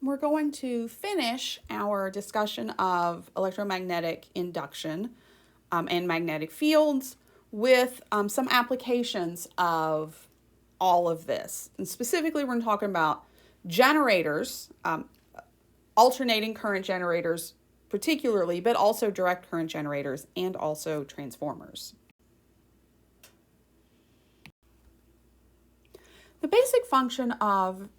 we're going to finish our discussion of electromagnetic induction and magnetic fields with some applications of all of this. And specifically, we're talking about generators, alternating current generators particularly, but also direct current generators and also transformers. The basic function of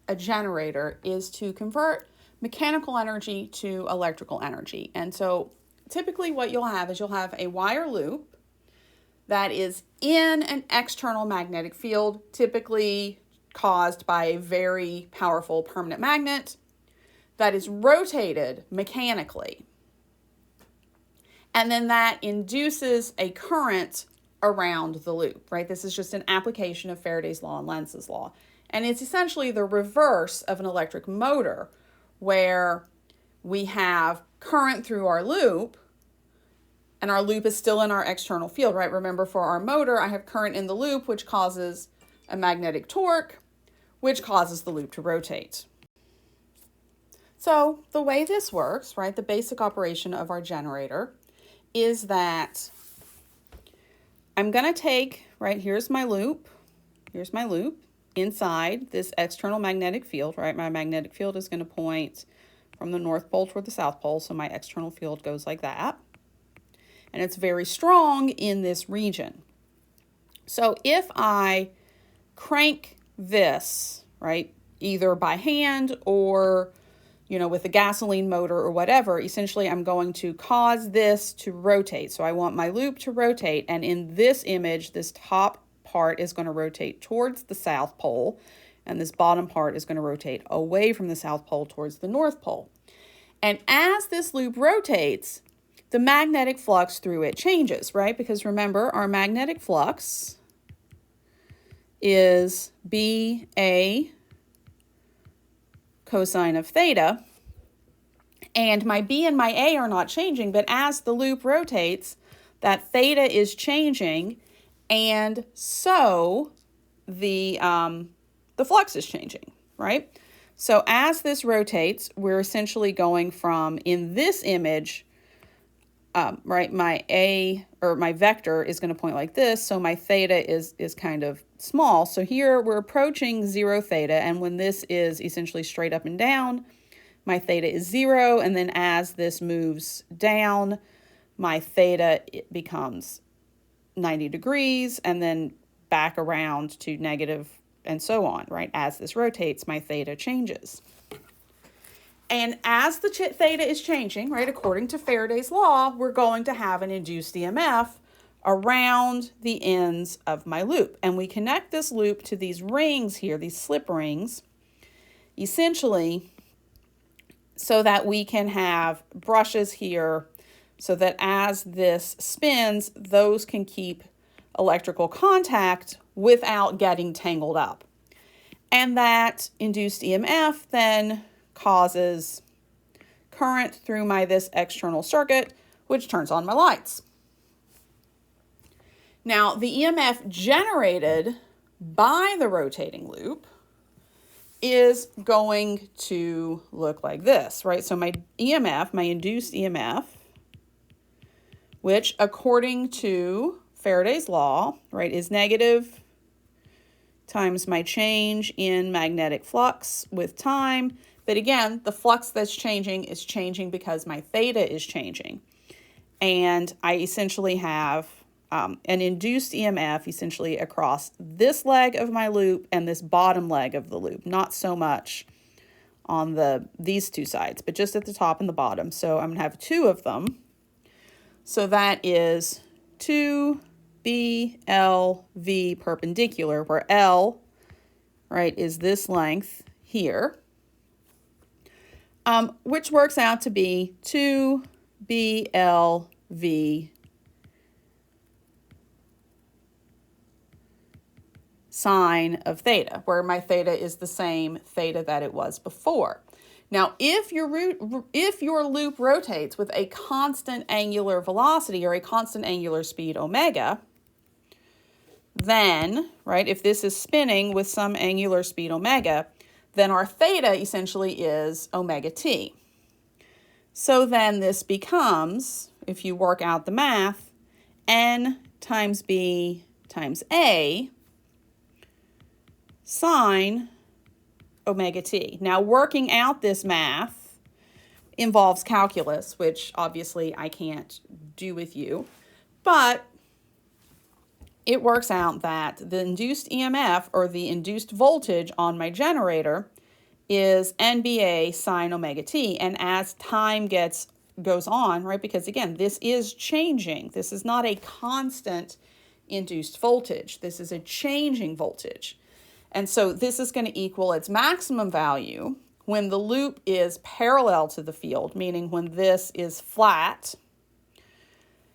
a generator is to convert mechanical energy to electrical energy. And so typically what you'll have is you'll have a wire loop that is in an external magnetic field, typically caused by a very powerful permanent magnet that is rotated mechanically. And then that induces a current around the loop, right? This is just an application of Faraday's law and Lenz's law. And it's essentially the reverse of an electric motor, where we have current through our loop, and our loop is still in our external field, right? Remember, for our motor, I have current in the loop, which causes a magnetic torque, which causes the loop to rotate. So the way this works, right, the basic operation of our generator is that I'm going to take, right, here's my loop, inside this external magnetic field, right? My magnetic field is going to point from the North Pole toward the South Pole, so my external field goes like that. And it's very strong in this region. So if I crank this, right, either by hand or, with a gasoline motor or whatever, essentially I'm going to cause this to rotate. So I want my loop to rotate, and in this image, this top part is going to rotate towards the South Pole, and this bottom part is going to rotate away from the South Pole towards the North Pole. And as this loop rotates, the magnetic flux through it changes, right? Because remember, our magnetic flux is BA cosine of theta, and my B and my A are not changing, but as the loop rotates, that theta is changing, and so the flux is changing, right? So as this rotates, we're essentially going from, in this image, right, my A, or my vector is going to point like this, so my theta is kind of small. So here we're approaching 0 theta, and when this is essentially straight up and down, my theta is 0, and then as this moves down, my theta becomes 90 degrees, and then back around to negative, and so on, right? As this rotates, my theta changes. And as the theta is changing, right, according to Faraday's law, we're going to have an induced EMF around the ends of my loop. And we connect this loop to these rings here, these slip rings, essentially so that we can have brushes here so that as this spins, those can keep electrical contact without getting tangled up. And that induced EMF then causes current through this external circuit, which turns on my lights. Now, the EMF generated by the rotating loop is going to look like this, right? So my EMF, my induced EMF, which according to Faraday's law, right, is negative times my change in magnetic flux with time. But again, the flux that's changing is changing because my theta is changing. And I essentially have an induced EMF essentially across this leg of my loop and this bottom leg of the loop. Not so much on these two sides, but just at the top and the bottom. So I'm going to have 2 of them. So that is 2BLV perpendicular, where L, right, is this length here, which works out to be 2BLV sine of theta, where my theta is the same theta that it was before. Now, if your loop rotates with a constant angular velocity or a constant angular speed omega, then, right, if this is spinning with some angular speed omega, then our theta essentially is omega t. So then this becomes, if you work out the math, N times B times A sine omega t. Now, working out this math involves calculus, which obviously I can't do with you, but it works out that the induced EMF, or the induced voltage on my generator, is NBA sine omega t. And as time goes on, right, because again, this is changing. This is not a constant induced voltage. This is a changing voltage. And so this is going to equal its maximum value when the loop is parallel to the field, meaning when this is flat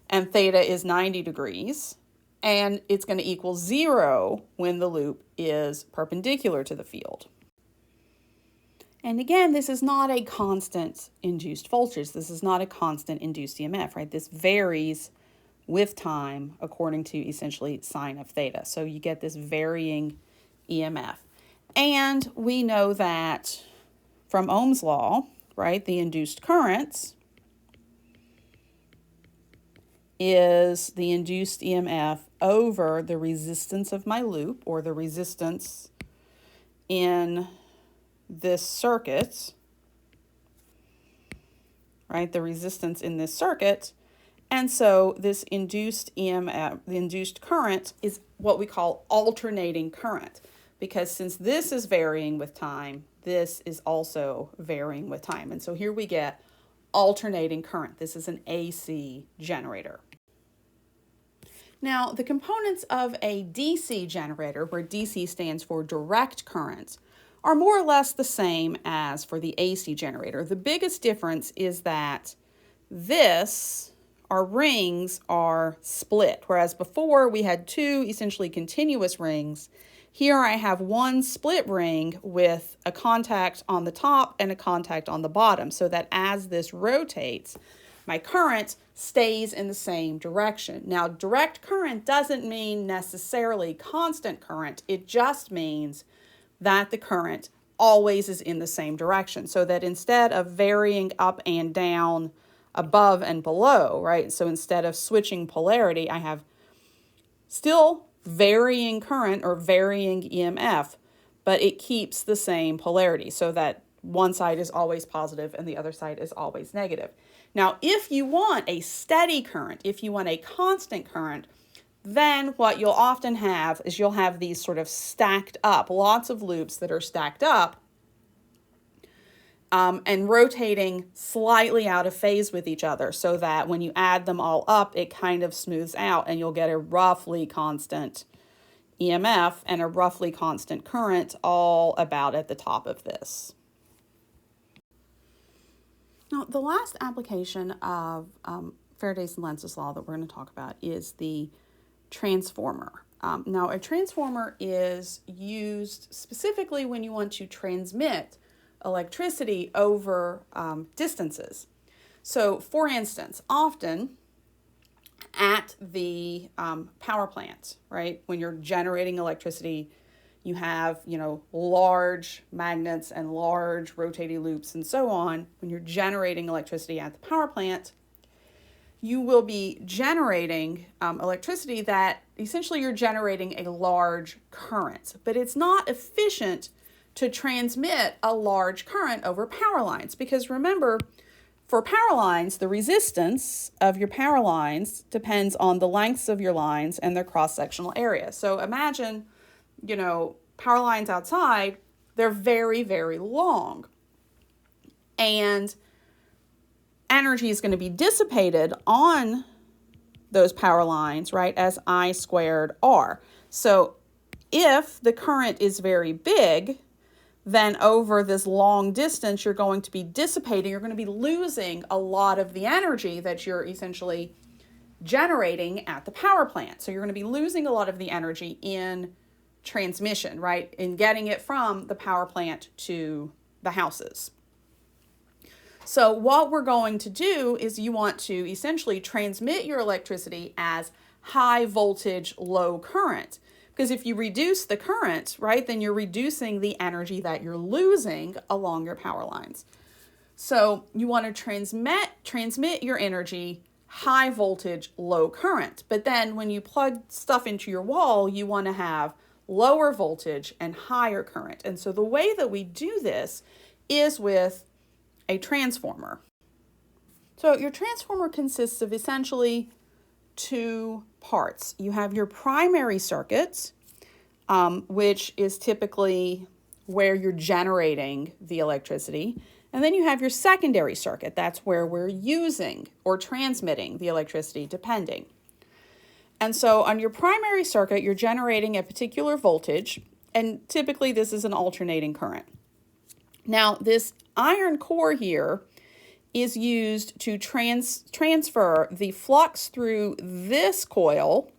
and theta is 90 degrees, and it's going to equal 0 when the loop is perpendicular to the field. And again, this is not a constant induced voltage. This is not a constant induced EMF, right? This varies with time according to essentially sine of theta. So you get this varying EMF. And we know that from Ohm's law, right, the induced current is the induced EMF over the resistance of my loop, or the resistance in this circuit, right, the resistance in this circuit. And so this induced EMF, the induced current, is what we call alternating current, because since this is varying with time, this is also varying with time. And so here we get alternating current. This is an AC generator. Now, the components of a DC generator, where DC stands for direct current, are more or less the same as for the AC generator. The biggest difference is that our rings are split, whereas before we had two essentially continuous rings. Here I have one split ring with a contact on the top and a contact on the bottom, so that as this rotates, my current stays in the same direction. Now, direct current doesn't mean necessarily constant current. It just means that the current always is in the same direction, so that instead of varying up and down, above and below, right? So instead of switching polarity, I have still varying current or varying EMF, but it keeps the same polarity, so that one side is always positive and the other side is always negative. Now, if you want a steady current, if you want a constant current, then what you'll often have is you'll have these sort of stacked up, lots of loops that are stacked up and rotating slightly out of phase with each other, so that when you add them all up, it kind of smooths out and you'll get a roughly constant EMF and a roughly constant current all about at the top of this. Now, the last application of Faraday's and Lenz's law that we're going to talk about is the transformer. Now, a transformer is used specifically when you want to transmit electricity over distances. So, for instance, often at the power plant, right, when you're generating electricity, you have, large magnets and large rotating loops and so on. When you're generating electricity at the power plant, you will be generating electricity that essentially you're generating a large current, but it's not efficient to transmit a large current over power lines, because remember, for power lines, the resistance of your power lines depends on the lengths of your lines and their cross-sectional area. So imagine, power lines outside, they're very, very long. And energy is going to be dissipated on those power lines, right, as I squared R. So if the current is very big, then over this long distance, you're going to be dissipating, you're going to be losing a lot of the energy that you're essentially generating at the power plant. So you're going to be losing a lot of the energy in transmission, right, in getting it from the power plant to the houses. So what we're going to do is you want to essentially transmit your electricity as high voltage, low current, Because if you reduce the current, right, then you're reducing the energy that you're losing along your power lines. So you want to transmit your energy high voltage, low current. But then when you plug stuff into your wall, you want to have lower voltage and higher current. And so the way that we do this is with a transformer. So your transformer consists of essentially two parts. You have your primary circuit, which is typically where you're generating the electricity. And then you have your secondary circuit. That's where we're using or transmitting the electricity, depending. And so on your primary circuit, you're generating a particular voltage, and typically this is an alternating current. Now, this iron core here is used to transfer the flux through this coil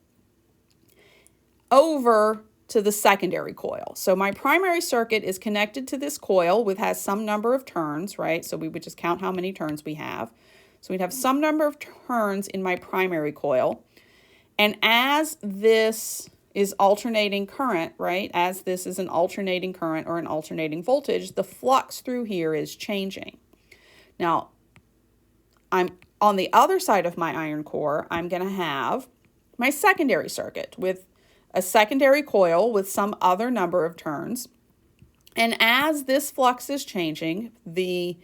over to the secondary coil. So my primary circuit is connected to this coil, which has some number of turns, right? So we would just count how many turns we have. So we'd have some number of turns in my primary coil. And as this is alternating current, right? As this is an alternating current or an alternating voltage, the flux through here is changing. Now, I'm on the other side of my iron core, I'm going to have my secondary circuit with a secondary coil with some other number of turns. And as this flux is changing, the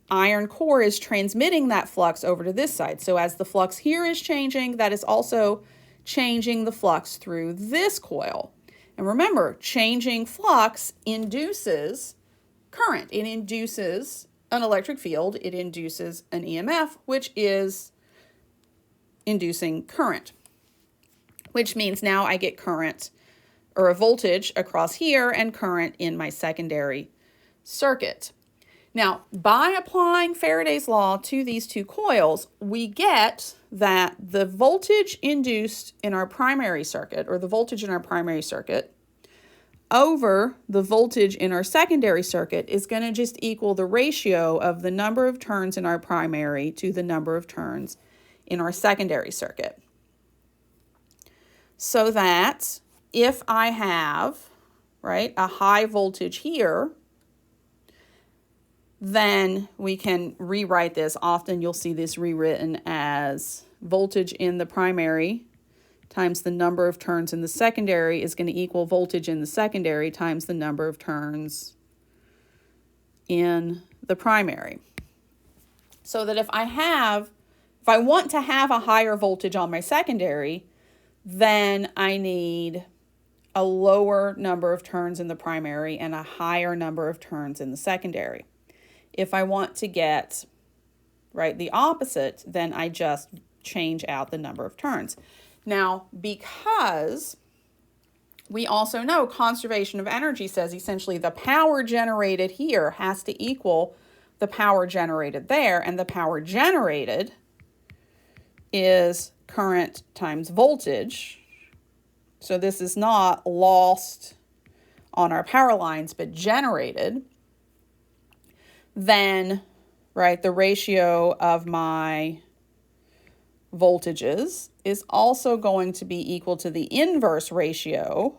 iron core is transmitting that flux over to this side. So as the flux here is changing, that is also changing the flux through this coil. And remember, changing flux induces current. It induces an electric field. It induces an EMF, which is inducing current, which means now I get current or a voltage across here and current in my secondary circuit. Now, by applying Faraday's law to these two coils, we get that the voltage induced in our primary circuit, or the voltage in our primary circuit, over the voltage in our secondary circuit is going to just equal the ratio of the number of turns in our primary to the number of turns in our secondary circuit. So that if I have, right, a high voltage here, then we can rewrite this. Often you'll see this rewritten as voltage in the primary times the number of turns in the secondary is going to equal voltage in the secondary times the number of turns in the primary. So that if I want to have a higher voltage on my secondary, then I need a lower number of turns in the primary and a higher number of turns in the secondary. If I want to get, right, the opposite, then I just change out the number of turns. Now, because we also know conservation of energy says essentially the power generated here has to equal the power generated there, and the power generated is current times voltage. So this is not lost on our power lines, but generated. Then, right, the ratio of my voltages is also going to be equal to the inverse ratio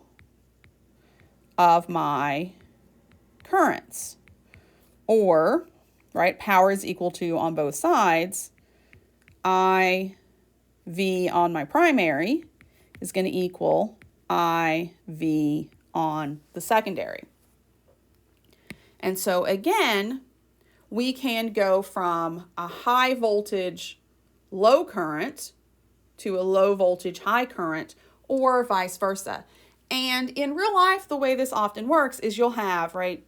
of my currents. Or, right, power is equal to, on both sides, IV on my primary is going to equal IV on the secondary. And so again, we can go from a high voltage, low current to a low voltage, high current, or vice versa. And in real life, the way this often works is you'll have, right,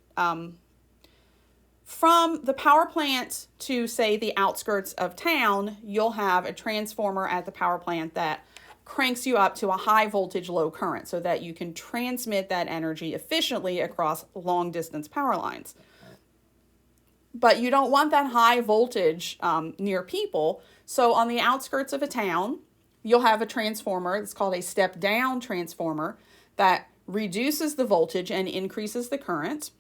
from the power plant to, say, the outskirts of town, you'll have a transformer at the power plant that cranks you up to a high voltage, low current so that you can transmit that energy efficiently across long distance power lines. But you don't want that high voltage near people. So on the outskirts of a town, you'll have a transformer. It's called a step-down transformer that reduces the voltage and increases the current.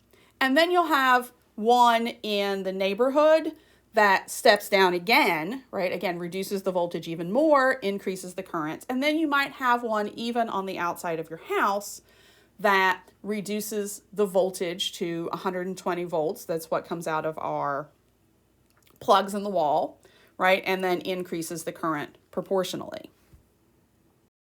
And then you'll have one in the neighborhood that steps down again, right? Again, reduces the voltage even more, increases the current. And then you might have one even on the outside of your house that reduces the voltage to 120 volts. That's what comes out of our plugs in the wall, right? And then increases the current proportionally.